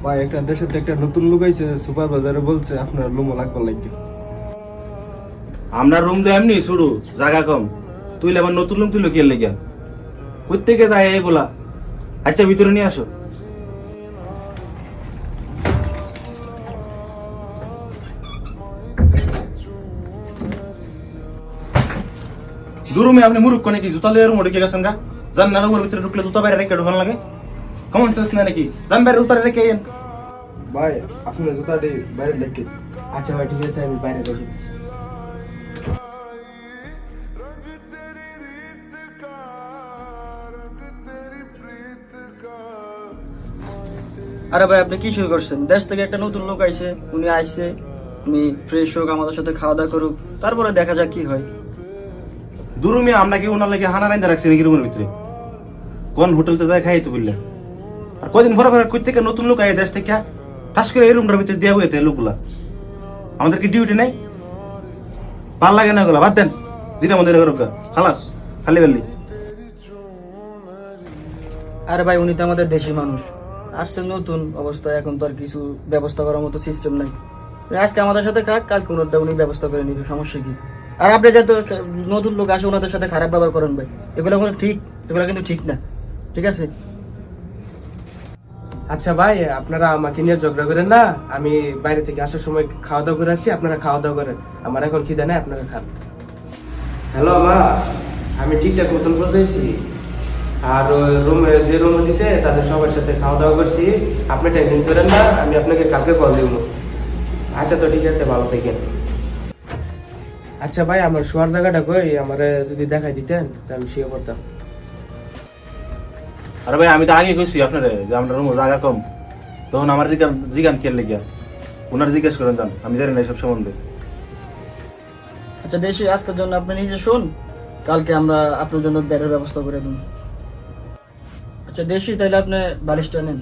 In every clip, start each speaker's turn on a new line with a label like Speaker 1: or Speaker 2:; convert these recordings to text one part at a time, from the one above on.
Speaker 1: ভাই একটা দেশের তো একটা নতুন লোক আইছে, সুপার বাজারে বলছে আপনার লুমো লাগবার লাগবে।
Speaker 2: আমরা রুম তো এমনি শুরু জায়গা কম, তুই আবার নতুন রুম তুই লোকিয়ে লেগে প্রত্যেকে যায় এগুলা। আচ্ছা ভিতরে নিয়ে আসো। দুরুমে আপনি মুরুখ নাকি জুতা লিয়ে রুম ঢুকে গেছেন গা? জান না রুমের ভিতরে ঢুকলে জুতা বাইরে রেখে ঢোকান লাগে? কমন সেন্স না নাকি? জান বাইরে জুতা রেখে আইন।
Speaker 1: ভাই আপনার জুতাটি বাইরে লেগে। আচ্ছা ভাই ঠিক আছে, আমি বাইরে রেখে দিচ্ছি।
Speaker 3: আরে ভাই আপনি কি শুরু করছেন? দেশ থেকে একটা নতুন লোক আইছে, উনি আইছে, উনি ফ্রেশ হোক, আমাদের সাথে খাওয়া দাওয়া করুক, তারপরে দেখা যাক কি হয়।
Speaker 2: দুরুমে আমরা কি ওনার লাগে হানা রাইন্দা রাখছি নাকি রুমের ভিতরে? কোন হোটেলতে যায় খাইতে বললে? আর কদিন ভরে ভরে কই থেকে নতুন লোক আয় দেশ থেকে ঠাস করে এই রুমটার ভিতরে দেওয়া হয়েছে লোকগুলা। আমাদের কি ডিউটি নাই? ভাল লাগে না ওগুলা, বাদ দেন। দিনে মধ্যে খালাস খালি বেললি।
Speaker 3: আরে ভাই উনি তো আমাদের দেশি মানুষ, আসছে নতুন অবস্থায়, এখন তো আর কিছু ব্যবস্থা করার মতো সিস্টেম নাই। আজকে আমাদের সাথে খাক, কাল কোনোটা উনি ব্যবস্থা করে নিবে, সমস্যা কি? আর আপনি যত নতুন লোক আসে ওনাদের সাথে খারাপ ব্যবহার করেন ভাই, এগুলো কোনো ঠিক, এগুলো কিন্তু ঠিক না, ঠিক আছে?
Speaker 1: আচ্ছা ভাই, আপনারা আমাকে নিয়ে ঝগড়া করেন না। আমি বাইরে থেকে আসার সময় খাওয়া দাওয়া করে আসি, আপনারা খাওয়া দাওয়া করেন। আমার এখন খিদে নাই, আপনারা খান। হ্যালো মা, আমি ঠিকঠাক মতন পৌঁছাইছি। আর যে রুমে দিছে তাদের সবার সাথে খাওয়া দাওয়া করছি। আপনি টেনশন করেন না, আমি আপনাকে কালকে কল দিব। আচ্ছা তো ঠিক আছে, ভালো থাকেন। আচ্ছা ভাই, আমার শোয়ার জায়গাটা কই, আমারে যদি দেখাই দিতেন তো আমি শুয়ে পড়তাম।
Speaker 2: আরে ভাই আমি তো আগে কইছি আপনারে যে আমরা রুমে জায়গা কম, তখন আমার জিগান কে লেগে ওনার জিজ্ঞেস করেন যান, আমি জানি না এইসব সম্বন্ধে।
Speaker 3: আচ্ছা দেশি, আজকের জন্য আপনি নিজে শুন, কালকে আমরা আপনার জন্য বেডের ব্যবস্থা করে দিন। আচ্ছা দেশি, তাইলে আপনি বালিশটা নেন।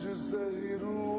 Speaker 4: मुझसे ही रूठ